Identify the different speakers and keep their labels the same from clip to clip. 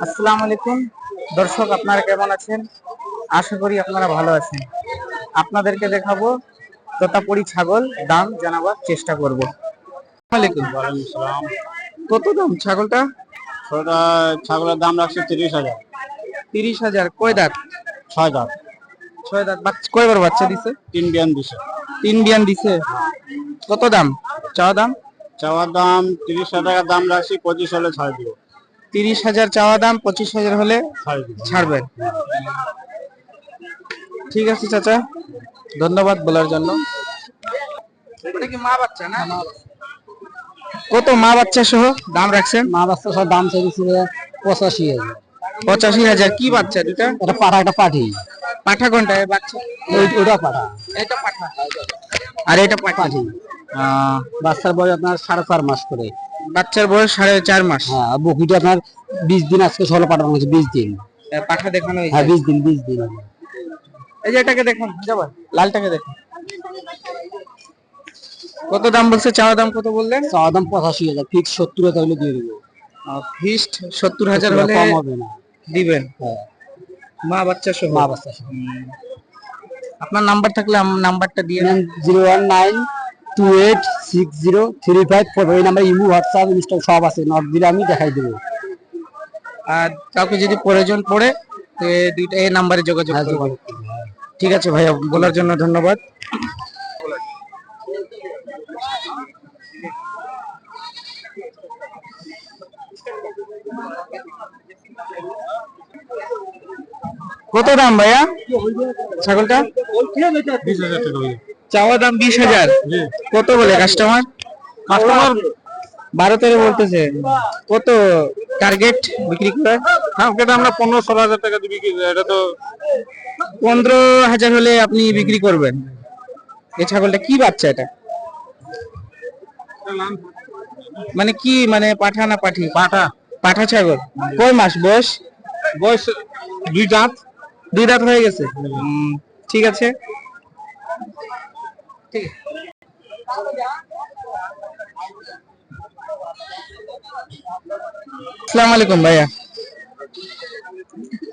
Speaker 1: আসসালামু আলাইকুম দর্শক, আপনারা কেমন আছেন? আশা করি আপনারা ভালো আছেন। আপনাদেরকে দেখাবো তোতাপুরি ছাগল, দাম জানাবার চেষ্টা করব। কত দাম ছাগলটা?
Speaker 2: ছাগলের দাম রাখছে 30,000।
Speaker 1: 30,000। কয় দাঁত?
Speaker 2: 6 দাঁত।
Speaker 1: 6 দাঁত। কয়বার বাচ্চা দিছে?
Speaker 2: 3 বিয়ান দিছে।
Speaker 1: 3 বিয়ান দিছে। কত দাম চাওয়া দাম?
Speaker 2: চাওয়ার দাম 30,000 টাকা দাম রাখছি, 25 হলে ছাড় দিব।
Speaker 1: 30,000 চাওয়া দাম, 25,000 হলে ছাড়বেন। ঠিক আছে চাচা, ধন্যবাদ বলার জন্য। এটা কি মা বাচ্চা না? কত মা বাচ্চা সহ দাম রাখছেন?
Speaker 2: মা বাচ্চা সব দাম চাইছে 85,000।
Speaker 1: 85,000। কি বাচ্চা দুটা?
Speaker 2: এটা পাঠা, একটা পাঠি।
Speaker 1: পাঠা কোনটা? বাচ্চা
Speaker 2: ওটা পাঠা।
Speaker 1: এটা পাঠা আর এটা পাঠি।
Speaker 2: বাচ্চার বয়স আপনার 4.5 মাস করে।
Speaker 1: বাচ্চার বয়স 4.5 মাস।
Speaker 2: হ্যাঁ, বকুটা আপনার 20 দিন, আজকে 16 পাঠানো হয়েছে। 20 দিন
Speaker 1: পাঠা দেখানো হয়েছে।
Speaker 2: হ্যাঁ, 20 দিন 20 দিন।
Speaker 1: এই যে এটাকে দেখুন, যাবেন লালটাকে দেখুন। কত দাম বলছে? চাওয়া দাম কত বললেন?
Speaker 2: চাওয়া দাম 85,000, ফিক্স 70,000 হলে দিয়ে দেবো।
Speaker 1: ফিক্সড 70,000 হলে
Speaker 2: কম হবে না
Speaker 1: দিবেন?
Speaker 2: হ্যাঁ,
Speaker 1: মা বাচ্চা সহ।
Speaker 2: মা বাচ্চা সহ।
Speaker 1: আপনার নাম্বার থাকলে নাম্বারটা দিয়ে দেন।
Speaker 2: 01928603545। এই নাম্বার ইমো, হোয়াটসঅ্যাপ, ইনস্টা সব আছে। নট দিলে আমি দেখাই দেবো।
Speaker 1: আর কাউকে যদি প্রয়োজন পড়ে তো দুইটা এই নাম্বারে যোগাযোগ করবেন। ঠিক আছে ভাইয়া, বলার জন্য ধন্যবাদ। কত দাম ভাইয়া ছাগলটা?
Speaker 2: 20,000 টাকা।
Speaker 1: চাওয়া দাম 20,000। কত বলে কাস্টমার? 12-13 বলতেছে। কত টার্গেট বিক্রি করার?
Speaker 2: আমরা 15-16,000 টাকা দিয়ে বিক্রি করি। এটা তো
Speaker 1: 15,000 হলে আপনি বিক্রি করবেন। এই ছাগলটা কি বাচ্চা? এটা মানে কি, মানে পাঠা না পাঠি?
Speaker 2: পাঠা।
Speaker 1: পাঠা ছাগল। কয় মাস বয়স?
Speaker 2: বয়স 2 দাঁত।
Speaker 1: 2 দাঁত হয়ে গেছে। ঠিক আছে। আসসালামু আলাইকুম ভাইয়া,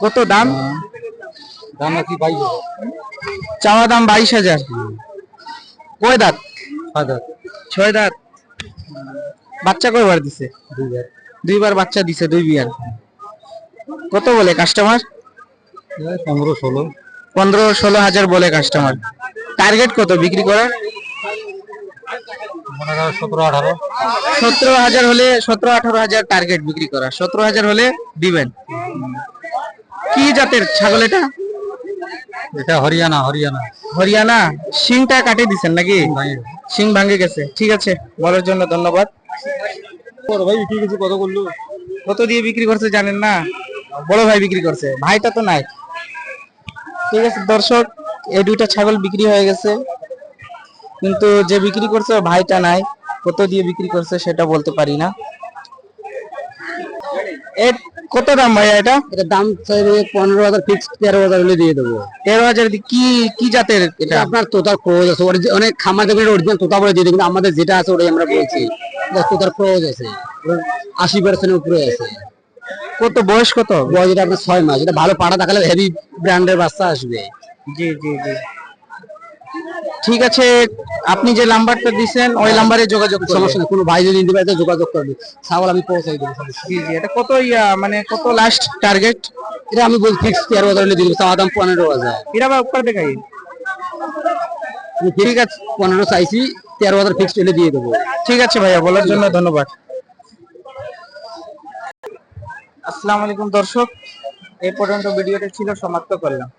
Speaker 1: কত দাম?
Speaker 2: দাম নাকি 22,000।
Speaker 1: চাওয়া দাম 22,000। কয় দাঁত?
Speaker 2: 6 দাঁত।
Speaker 1: 6 দাঁত। বাচ্চা কয়বার দিছে?
Speaker 2: 2 বার।
Speaker 1: 2 বার বাচ্চা দিছে, 2 বিয়ার। কত বলে কাস্টমার?
Speaker 2: 15-16।
Speaker 1: 15-16,000 বলে কাস্টমার। টার্গেট কত বিক্রি করার?
Speaker 2: 17-18।
Speaker 1: 17,000 হলে, 17-18,000 টার্গেট বিক্রি করা। 17,000 হলে দিবেন। কি জাতের ছাগল এটা?
Speaker 2: এটা হরিয়ানা। হরিয়ানা।
Speaker 1: হরিয়ানা। শিংটা কাটে দিছেন নাকি? শিং ভাঙে গেছে। ঠিক আছে, বলার জন্য ধন্যবাদ।
Speaker 2: ভাই বিক্রি করছে কত করলো?
Speaker 1: কত দিয়ে বিক্রি করছে জানেন না? বড় ভাই বিক্রি করছে, ভাইটা তো নাই। ঠিক আছে দর্শক, এই দুইটা ছাগল বিক্রি হয়ে গেছে, কিন্তু যে বিক্রি করছে ভাইটা নাই। কত দিয়ে বিক্রি করছে সেটা বলতে পারি না। এর কত দাম ভাইয়া এটা?
Speaker 2: এটা দাম চাইবে 15,000, ফিক্স 13,000 হলে দিয়ে দেবো।
Speaker 1: 13,000। কি কি জাতের এটা?
Speaker 2: আপনার তোতার ক্রোজ আছে। অনেক খামার দেখবেন অরিজিনাল তোতা বলে দিয়ে দেবে, কিন্তু আমাদের যেটা আছে ওটাই আমরা বলছি। তোতার ক্রোজ আছে, 80% উপরে আছে।
Speaker 1: কত বয়স? কত
Speaker 2: বয়স? এটা আপনার 6 মাস। এটা ভালো পাঠা দেখালে হেভি ব্র্যান্ডের বাচ্চা আসবে।
Speaker 1: জি জি জি, ঠিক আছে। আপনি যে নাম্বারটা দিবেন ওই নাম্বারে যোগাযোগ করবেন।
Speaker 2: সমস্যা নেই, কোনো ভাই যদি নিতে পারে যোগাযোগ করবে, ছাগল আমি পৌঁছাই দেবো।
Speaker 1: জি জি। এটা কত মানে কত লাস্ট টার্গেট?
Speaker 2: এটা আমি বলছি ফিক্স 13,000 হলে দিয়ে দেবো। চাওয়া দাম 15,000।
Speaker 1: এরা বা উপর দেখাই।
Speaker 2: ঠিক আছে, 15 চাইছি, 13,000 ফিক্স হলে দিয়ে দেবো।
Speaker 1: ঠিক আছে ভাইয়া, বলার জন্য ধন্যবাদ। আসসালামু আলাইকুম দর্শক, এই পর্যন্ত ভিডিওটা ছিল, সমাপ্ত করলাম।